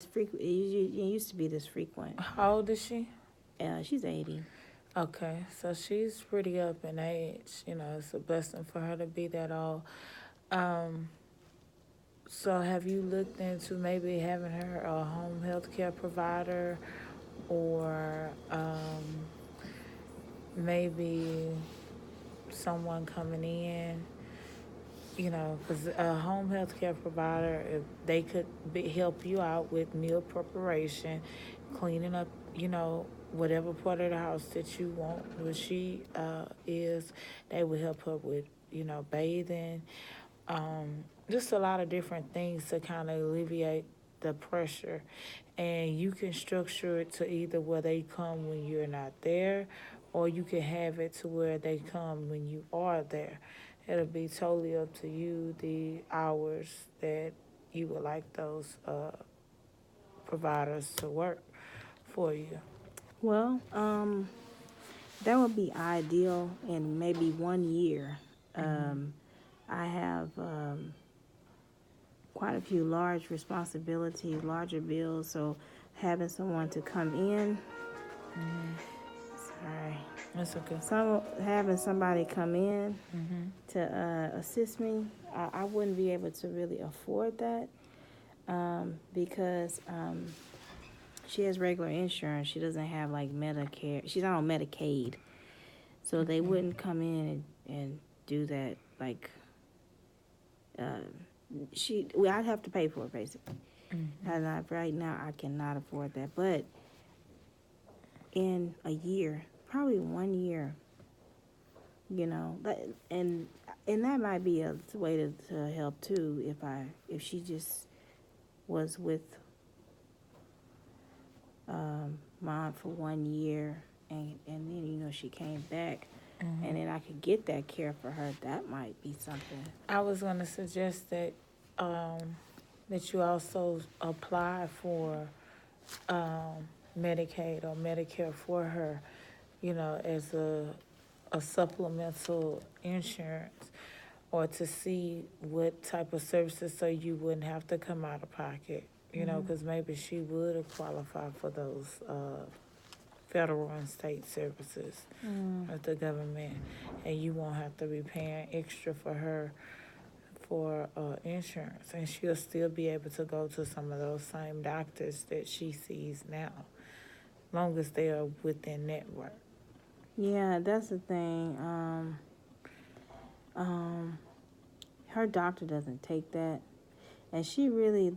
frequent. It used to be this frequent. How old is she? She's 80. Okay, so she's pretty up in age. It's a blessing for her to be that old. Um, so have you looked into maybe having her a home health care provider or maybe someone coming in? Because a home health care provider, if they could help you out with meal preparation, cleaning up, whatever part of the house that you want, where she is, they would help her with, bathing, just a lot of different things to kind of alleviate the pressure. And you can structure it to either where they come when you're not there, or you can have it to where they come when you are there. It'll be totally up to you the hours that you would like those providers to work for you. Well, that would be ideal in maybe 1 year. Um, I have quite a few large responsibilities, larger bills, so having someone to come in, sorry, That's okay. having somebody come in Mm-hmm. to assist me, I wouldn't be able to really afford that because she has regular insurance. She doesn't have like Medicare. She's not on Medicaid, so they wouldn't come in and do that. Like, I'd have to pay for it basically. And right now, I cannot afford that. But in a year, probably 1 year, and that might be a way to help too. If she just was with mom for 1 year, and then she came back, and then I could get that care for her. That might be something. I was going to suggest that you also apply for Medicaid or Medicare for her, as a supplemental insurance, or to see what type of services so you wouldn't have to come out of pocket, because maybe she would qualify for those federal and state services of the government, and you won't have to be paying extra for her for insurance, and she'll still be able to go to some of those same doctors that she sees now, long as they are within network. Yeah, that's the thing. Her doctor doesn't take that, and she really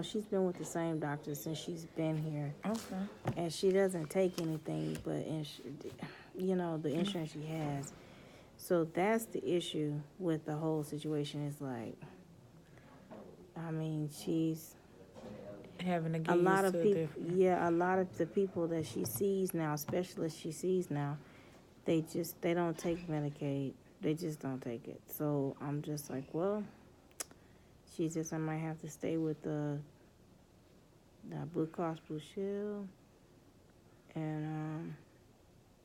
she's been with the same doctor since she's been here, Okay. and she doesn't take anything but the insurance she has. So that's the issue with the whole situation. Is like, I mean, she's Having to a get lot used of to a people. different. Yeah, a lot of the people that she sees now, specialists she sees now, they don't take Medicaid. They just don't take it. So I'm just like, well, I might have to stay with the Blue Cross Blue Shield, and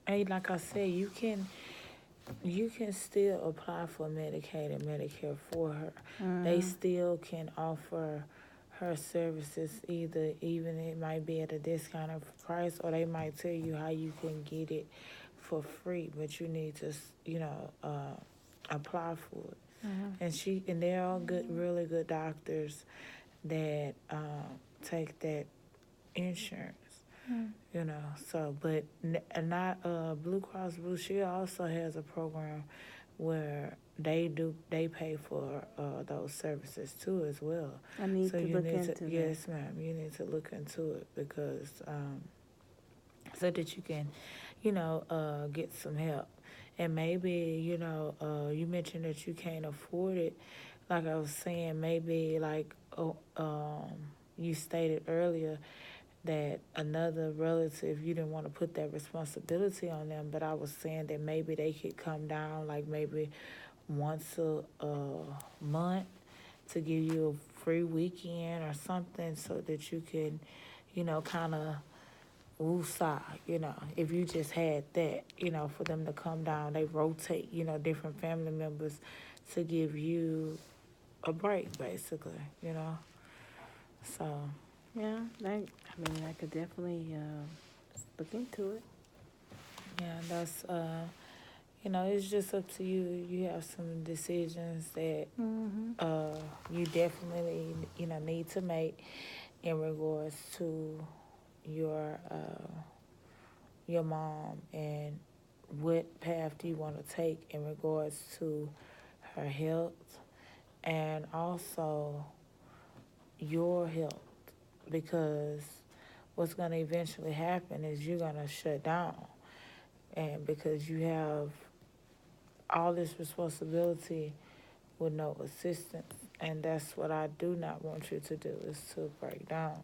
Hey, like I said, you can still apply for Medicaid and Medicare for her. They still can offer her services, either even it might be at a discounted price, or they might tell you how you can get it for free, but you need to apply for it. And they're all good, really good doctors that take that insurance. So but not Blue Cross Blue Shield also has a program where they pay for those services too as well. I need So to you look need to, into that. yes ma'am, you need to look into it, because so that you can get some help. And maybe you mentioned that you can't afford it, like I was saying, maybe like you stated earlier that another relative, you didn't want to put that responsibility on them, but I was saying that maybe they could come down like maybe once a month to give you a free weekend or something, so that you can kind of woosah, if you just had that, for them to come down. They rotate, different family members to give you a break, basically. So Yeah, I could definitely look into it. Yeah, that's it's just up to you. You have some decisions that Mm-hmm. uh you definitely need to make in regards to your your mom, and what path do you want to take in regards to her health, and also your health, because what's going to eventually happen is you're going to shut down, and because you have all this responsibility with no assistance, and that's what I do not want you to do, is to break down,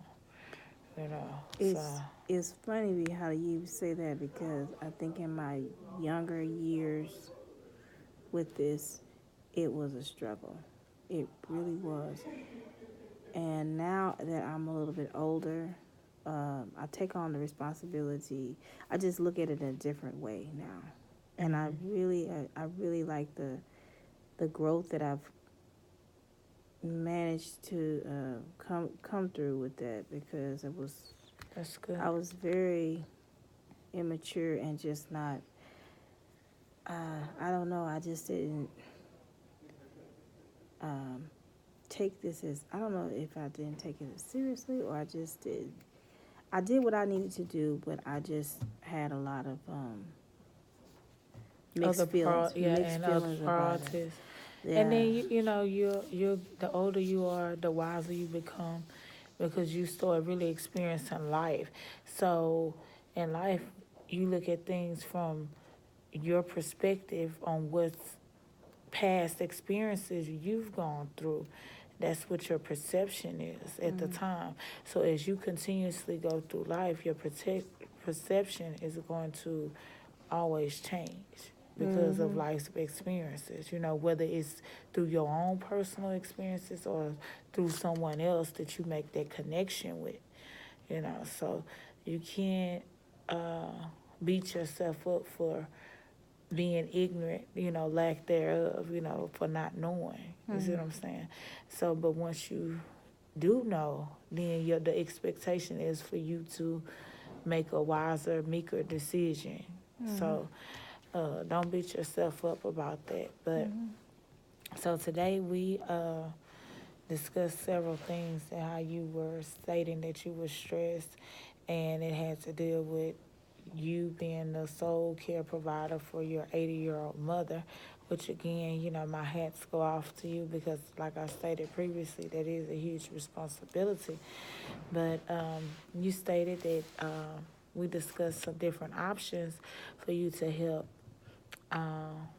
so It's funny how you say that because I think in my younger years with this, it was a struggle. It really was. And now that I'm a little bit older, I take on the responsibility. I just look at it in a different way now, and I really like the growth that I've managed to come through with that because that's good. I was very immature and just not. I don't know. I just didn't um, take this as. I don't know if I didn't take it as seriously or I just did. I did what I needed to do, but I just had a lot of mixed And other feelings about it. priorities. And Yeah. then you're the older you are, the wiser you become, because you start really experiencing life. So in life, you look at things from your perspective on what's past experiences you've gone through. That's what your perception is at the time. So as you continuously go through life, your perception is going to always change because of Mhm. life's experiences, whether it's through your own personal experiences or through someone else that you make that connection with, So you can't uh, beat yourself up for being ignorant, lack thereof, for not knowing. You see what I'm saying? So, but once you do know, then the expectation is for you to make a wiser, meeker decision. So, don't beat yourself up about that. But so today we discussed several things and how you were stating that you were stressed, and it had to deal with you being the sole care provider for your 80-year-old mother, which again, my hats go off to you because, like I stated previously, that is a huge responsibility. But you stated that we discussed some different options for you to help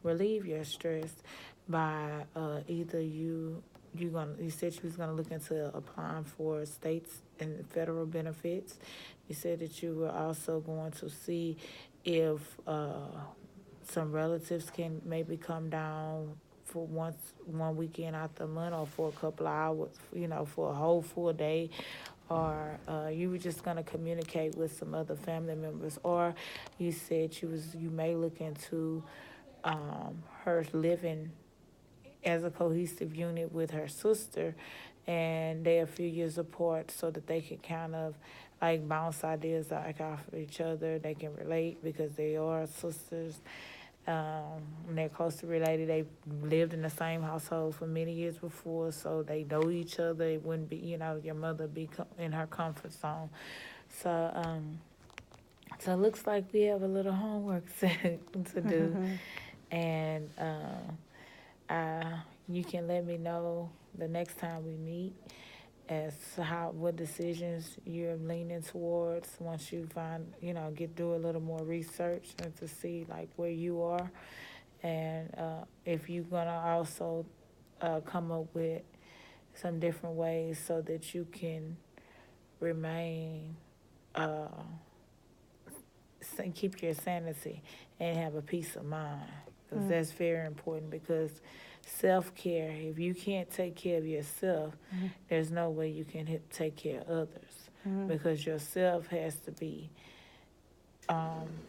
relieve your stress by either you said you was gonna look into applying for states and federal benefits. You said that you were also going to see if some relatives can maybe come down for one weekend out the month or for a couple of hours, for a whole full day, or you were just gonna communicate with some other family members, or you said you may look into her living as a cohesive unit with her sister, and they're a few years apart so that they can kind of like bounce ideas like off of each other. They can relate because they are sisters. And they're closely related. They lived in the same household for many years before, so they know each other. It wouldn't be, your mother be in her comfort zone. So, so it looks like we have a little homework to do, and you can let me know the next time we meet as to what decisions you're leaning towards once you find, do a little more research and to see like where you are, and if you're gonna also come up with some different ways so that you can remain uh, keep your sanity and have a peace of mind, because that's very important. Because self-care, if you can't take care of yourself, there's no way you can take care of others, because yourself has to be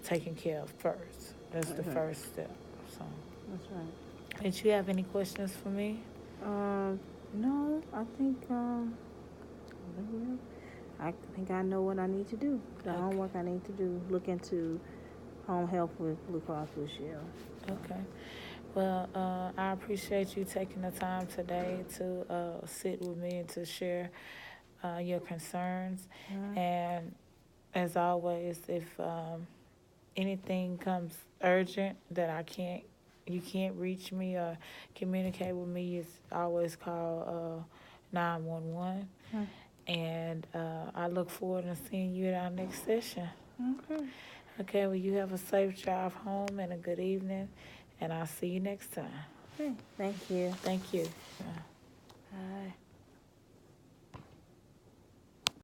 taken care of first. That's the That's right. first step. So, That's right. did you have any questions for me? No, I think I think I know what I need to do. The Okay. homework I need to do. Look into home health with Blue Cross Blue Shield. Okay. Well, I appreciate you taking the time today to sit with me and to share your concerns. And as always, if anything comes urgent that you can't reach me or communicate with me, it's always call 911. And I look forward to seeing you at our next session. Okay. Okay, well, you have a safe drive home and a good evening, and I'll see you next time. Okay. Thank you. Thank you. Bye.